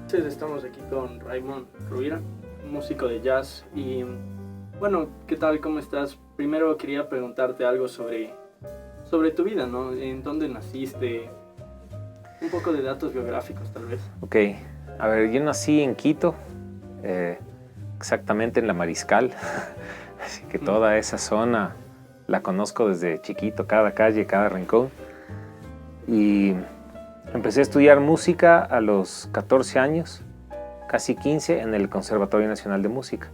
Entonces estamos aquí con Raymond Rovira, músico de jazz. Y bueno, ¿qué tal? ¿Cómo estás? Primero quería preguntarte algo sobre tu vida, ¿no? ¿En dónde naciste? Un poco de datos biográficos, tal vez. Ok, a ver, yo nací en Quito, exactamente en La Mariscal, así que toda esa zona la conozco desde chiquito, cada calle, cada rincón. Y empecé a estudiar música a los 14 años, casi 15, en el Conservatorio Nacional de Música.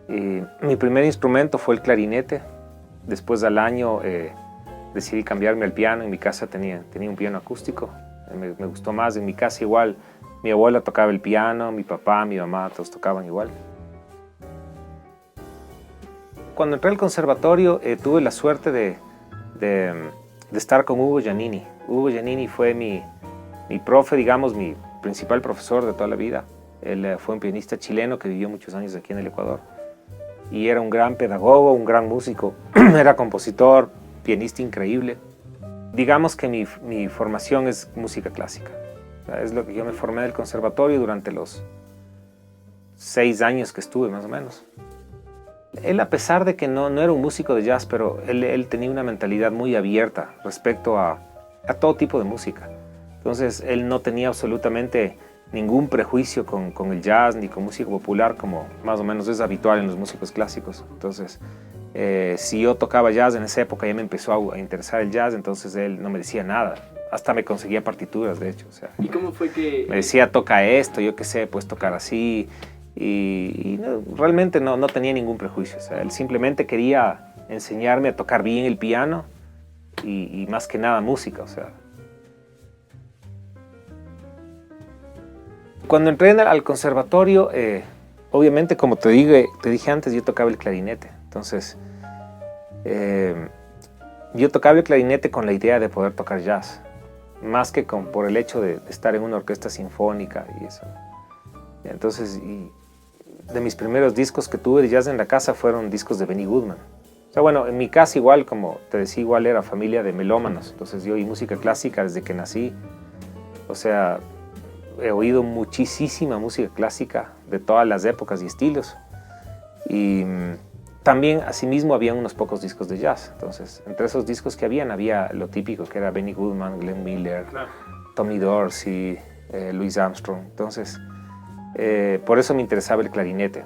Y mi primer instrumento fue el clarinete. Después al año decidí cambiarme al piano. En mi casa tenía un piano acústico. Me gustó más. En mi casa igual, mi abuela tocaba el piano, mi papá, mi mamá, todos tocaban igual. Cuando entré al conservatorio tuve la suerte de estar con Hugo Giannini. Hugo Giannini fue mi profe, digamos, mi principal profesor de toda la vida. Él fue un pianista chileno que vivió muchos años aquí en el Ecuador. Y era un gran pedagogo, un gran músico. Era compositor, pianista increíble. Digamos que mi formación es música clásica. O sea, es lo que yo me formé del conservatorio durante los 6 años que estuve, más o menos. Él, a pesar de que no era un músico de jazz, pero él tenía una mentalidad muy abierta respecto a todo tipo de música. Entonces, él no tenía absolutamente ningún prejuicio con el jazz ni con música popular, como más o menos es habitual en los músicos clásicos. Entonces, si yo tocaba jazz en esa época, ya me empezó a interesar el jazz, entonces él no me decía nada. Hasta me conseguía partituras, de hecho. O sea, ¿Y cómo fue que...? Me decía, toca esto, yo qué sé, pues tocar así. Y no, realmente no tenía ningún prejuicio. O sea, él simplemente quería enseñarme a tocar bien el piano y más que nada música. O sea, cuando entré al conservatorio, obviamente, como te dije antes, yo tocaba el clarinete. Entonces, yo tocaba el clarinete con la idea de poder tocar jazz, más que por el hecho de estar en una orquesta sinfónica y eso. Entonces, de mis primeros discos que tuve de jazz en la casa fueron discos de Benny Goodman. O sea, bueno, en mi casa igual, como te decía, igual era familia de melómanos. Entonces yo oí música clásica desde que nací. O sea, he oído muchísima música clásica de todas las épocas y estilos. Y también, asimismo, había unos pocos discos de jazz. Entonces, entre esos discos que había lo típico, que era Benny Goodman, Glenn Miller, claro, Tommy Dorsey, Louis Armstrong. Entonces, por eso me interesaba el clarinete.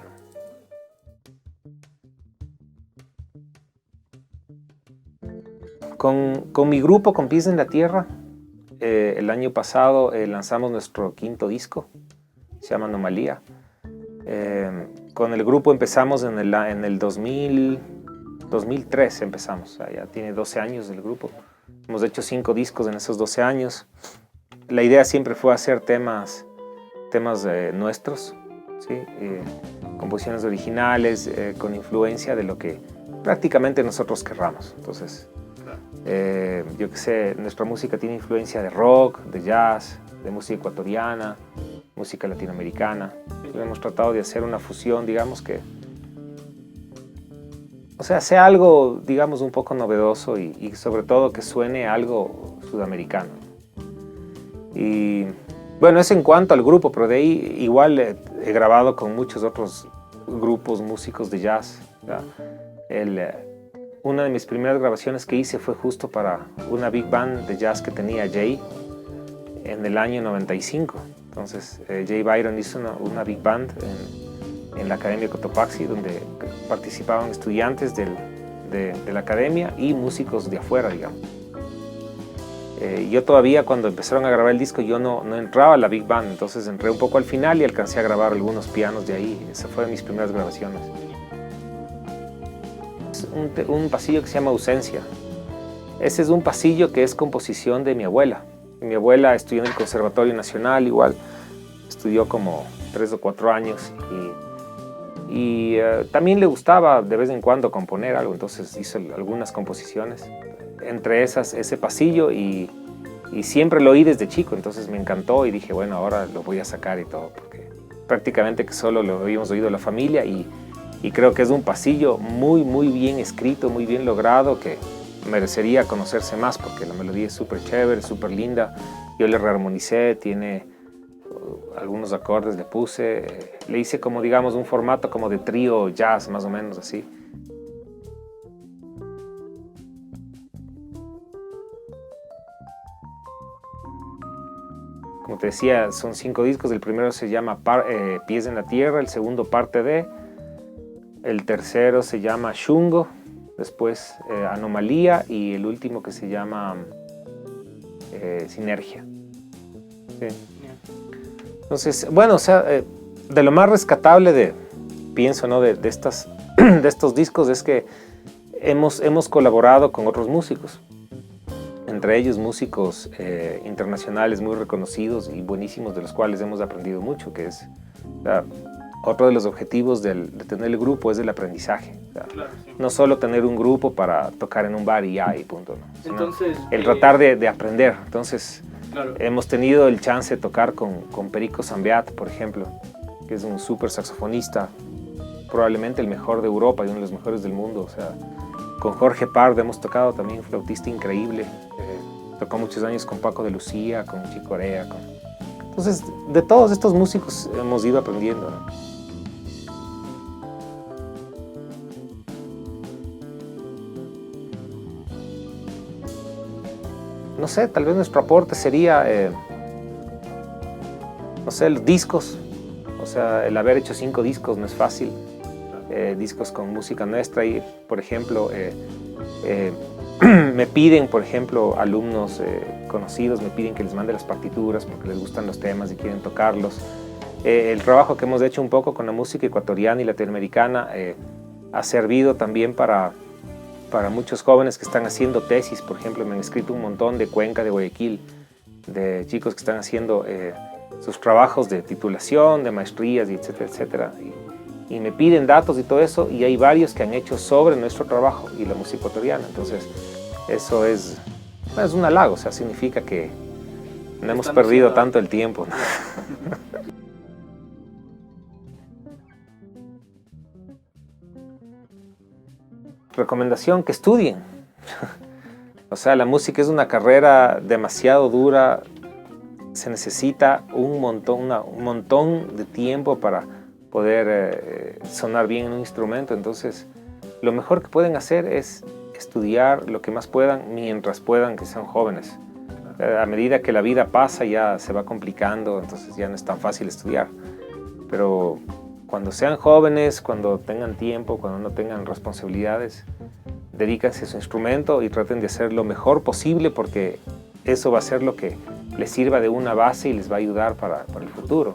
Con mi grupo, con Pies en la Tierra, el año pasado lanzamos nuestro 5º disco, se llama Anomalía. Con el grupo empezamos en el 2003 empezamos, o sea, ya tiene 12 años el grupo. Hemos hecho 5 discos en esos 12 años. La idea siempre fue hacer temas nuestros, ¿sí? Composiciones originales, con influencia de lo que prácticamente nosotros querramos. Entonces, yo qué sé, nuestra música tiene influencia de rock, de jazz, de música ecuatoriana, música latinoamericana. Hemos tratado de hacer una fusión, digamos que, o sea, sea algo, digamos, un poco novedoso y sobre todo que suene algo sudamericano. Y bueno, eso en cuanto al grupo, pero de ahí igual he grabado con muchos otros grupos, músicos de jazz. Una de mis primeras grabaciones que hice fue justo para una big band de jazz que tenía Jay en el año 95. Entonces, Jay Byron hizo una big band en la Academia Cotopaxi, donde participaban estudiantes de la academia y músicos de afuera, digamos. Yo todavía, cuando empezaron a grabar el disco, yo no entraba a la big band, entonces entré un poco al final y alcancé a grabar algunos pianos de ahí. Esa fue de mis primeras grabaciones. Es un pasillo que se llama Ausencia. Ese es un pasillo que es composición de mi abuela. Mi abuela estudió en el Conservatorio Nacional, igual estudió como 3 o 4 años y también le gustaba de vez en cuando componer algo, entonces hizo algunas composiciones. Entre esas, ese pasillo y siempre lo oí desde chico, entonces me encantó y dije, bueno, ahora lo voy a sacar y todo, porque prácticamente que solo lo habíamos oído la familia y creo que es un pasillo muy bien escrito, muy bien logrado, que merecería conocerse más porque la melodía es súper chévere, súper linda. Yo le rearmonicé, tiene algunos acordes le puse, le hice como digamos un formato como de trío jazz, más o menos así. Como te decía, son 5 discos. El primero se llama Pies en la Tierra, el segundo Parte de, el tercero se llama Shungo, después Anomalía y el último que se llama Sinergia. Sí. Entonces, bueno, o sea, de lo más rescatable pienso, ¿no? de estos discos es que hemos colaborado con otros músicos. Entre ellos músicos internacionales muy reconocidos y buenísimos, de los cuales hemos aprendido mucho, que es otro de los objetivos de tener el grupo es el aprendizaje. Claro, sí. No solo tener un grupo para tocar en un bar y ya, y punto, ¿no? Sino Entonces, el tratar de aprender. Entonces, claro. hemos tenido el chance de tocar con Perico Zambeat, por ejemplo, que es un súper saxofonista, probablemente el mejor de Europa y uno de los mejores del mundo. O sea, con Jorge Pardo hemos tocado también, flautista increíble. Tocó muchos años con Paco de Lucía, con Chico Corea. Entonces, de todos estos músicos hemos ido aprendiendo, ¿no? No sé, tal vez nuestro aporte sería, no sé, los discos. O sea, el haber hecho 5 discos no es fácil. Discos con música nuestra y, por ejemplo, me piden, por ejemplo, alumnos conocidos, me piden que les mande las partituras porque les gustan los temas y quieren tocarlos. El trabajo que hemos hecho un poco con la música ecuatoriana y latinoamericana ha servido también para muchos jóvenes que están haciendo tesis. Por ejemplo, me han escrito un montón de Cuenca, de Guayaquil, de chicos que están haciendo sus trabajos de titulación, de maestrías, y etcétera, etcétera. Y me piden datos y todo eso, y hay varios que han hecho sobre nuestro trabajo y la música ecuatoriana. Entonces, eso es un halago, o sea, significa que no hemos perdido tanto el tiempo, ¿no? Recomendación, que estudien. O sea, la música es una carrera demasiado dura, se necesita un montón de tiempo para poder sonar bien en un instrumento. Entonces, lo mejor que pueden hacer es estudiar lo que más puedan mientras puedan, que sean jóvenes. A medida que la vida pasa ya se va complicando, entonces ya no es tan fácil estudiar. Pero cuando sean jóvenes, cuando tengan tiempo, cuando no tengan responsabilidades, dedíquense a su instrumento y traten de hacer lo mejor posible, porque eso va a ser lo que les sirva de una base y les va a ayudar para el futuro.